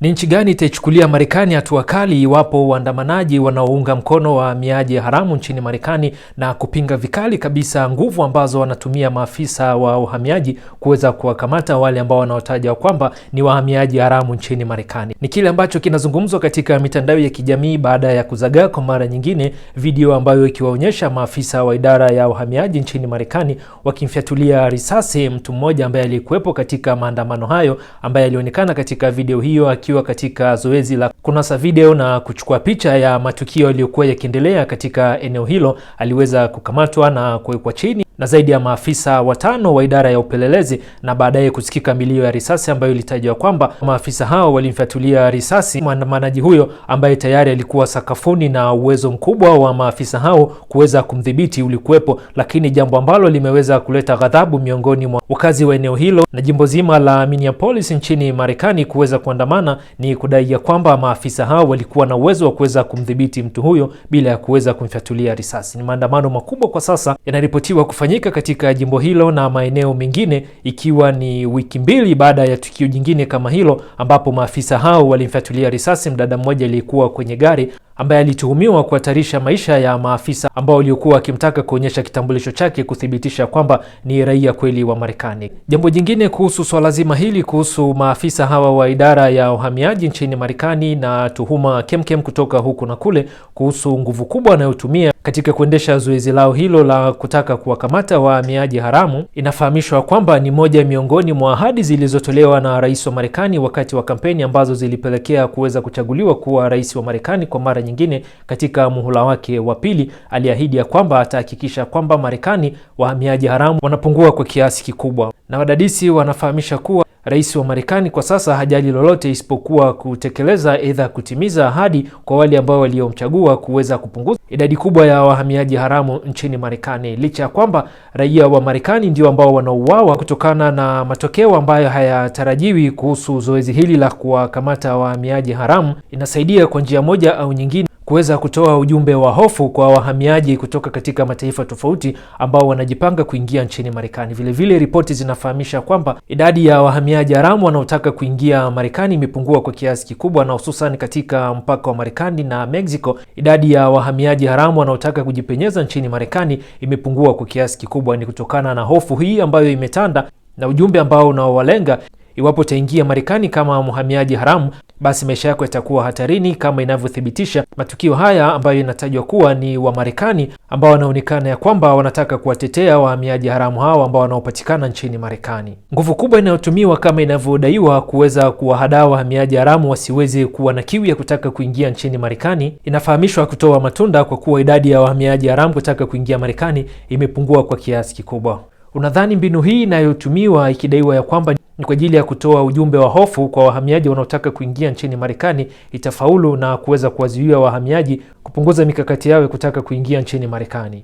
Ni nchi gani itaichukulia Marekani hatua kali iwapo waandamanaji wanaounga mkono wahamiaji haramu nchini Marekani na kupinga vikali kabisa nguvu ambazo wanatumia maafisa wa uhamiaji kuweza kuwakamata wale ambao wanaotaja kwamba ni wahamiaji haramu nchini Marekani? Ni kile ambacho kinazungumzwa katika mitandao ya kijamii baada ya kuzagaa kwa mara nyingine video ambayo ikiwaonyesha maafisa wa idara ya uhamiaji nchini Marekani wakimfyatulia risasi mtu mmoja ambaye alikuwepo katika maandamano hayo, ambaye alionekana katika video hiyo akiwa katika zoezi la kunasa video na kuchukua picha ya matukio yaliyokuwa yakiendelea katika eneo hilo. Aliweza kukamatwa na kuwekwa chini na zaidi ya maafisa 5 wa idara ya upelelezi, na baadaye kusikika milio ya risasi ambayo ilitajwa kwamba maafisa hao walimfyatulia risasi mwandamanaji huyo ambaye tayari alikuwa sakafuni, na uwezo mkubwa wa maafisa hao kuweza kumdhibiti ulikuwepo, lakini jambo ambalo limeweza kuleta ghadhabu miongoni mwa wakazi wa eneo hilo na jimbo zima la Minneapolis nchini Marekani kuweza kuandamana ni kudai ya kwamba maafisa hao walikuwa na uwezo wa kuweza kumdhibiti mtu huyo bila ya kuweza kumfyatulia risasi. Ni maandamano makubwa kwa sasa yanaripotiwa kufanyika katika jimbo hilo na maeneo mengine, ikiwa ni wiki mbili baada ya tukio jingine kama hilo ambapo maafisa hao walimfyatulia risasi mdada mmoja aliyekuwa kwenye gari ambaye alituhumiwa kuhatarisha maisha ya maafisa ambao waliokuwa wakimtaka kuonyesha kitambulisho chake kuthibitisha kwamba ni raia kweli wa Marekani. Jambo jingine kuhusu swala zima hili, kuhusu maafisa hawa wa idara ya uhamiaji nchini Marekani na tuhuma kemkem kutoka huku na kule kuhusu nguvu kubwa wanayotumia katika kuendesha zoezi lao hilo la kutaka kuwakamata wahamiaji haramu. Inafahamishwa kwamba ni moja miongoni mwa ahadi zilizotolewa na rais wa Marekani wakati wa kampeni ambazo zilipelekea kuweza kuchaguliwa kuwa rais wa Marekani kwa mara nyingine katika muhula wake wa pili. Aliahidi ya kwamba atahakikisha kwamba Marekani wahamiaji haramu wanapungua kwa kiasi kikubwa, na wadadisi wanafahamisha kuwa rais wa Marekani kwa sasa hajali lolote isipokuwa kutekeleza aidha kutimiza ahadi kwa wale ambao waliomchagua kuweza kupunguza idadi kubwa ya wahamiaji haramu nchini Marekani, licha ya kwamba raia wa Marekani ndio ambao wanauawa kutokana na matokeo ambayo hayatarajiwi kuhusu zoezi hili la kuwakamata wahamiaji haramu. Inasaidia kwa njia moja au nyingine kuweza kutoa ujumbe wa hofu kwa wahamiaji kutoka katika mataifa tofauti ambao wanajipanga kuingia nchini Marekani. Vile vile ripoti zinafahamisha kwamba idadi ya wahamiaji haramu wanaotaka kuingia Marekani imepungua kwa kiasi kikubwa, na hususan katika mpaka wa Marekani na Mexico, idadi ya wahamiaji haramu wanaotaka kujipenyeza nchini Marekani imepungua kwa kiasi kikubwa. Ni kutokana na hofu hii ambayo imetanda na ujumbe ambao unaowalenga: iwapo utaingia Marekani kama mhamiaji haramu, basi maisha yako yatakuwa hatarini, kama inavyothibitisha matukio haya ambayo inatajwa kuwa ni wa Marekani ambao wanaonekana ya kwamba wanataka kuwatetea wahamiaji haramu hao ambao wanaopatikana nchini Marekani. Nguvu kubwa inayotumiwa kama inavyodaiwa kuweza kuwahadaa wahamiaji haramu wasiweze kuwa na kiu ya kutaka kuingia nchini Marekani inafahamishwa kutoa matunda, kwa kuwa idadi ya wahamiaji haramu kutaka kuingia Marekani imepungua kwa kiasi kikubwa. Unadhani mbinu hii inayotumiwa ikidaiwa ya kwamba ni kwa ajili ya kutoa ujumbe wa hofu kwa wahamiaji wanaotaka kuingia nchini Marekani itafaulu na kuweza kuwazuia wahamiaji kupunguza mikakati yao kutaka kuingia nchini Marekani?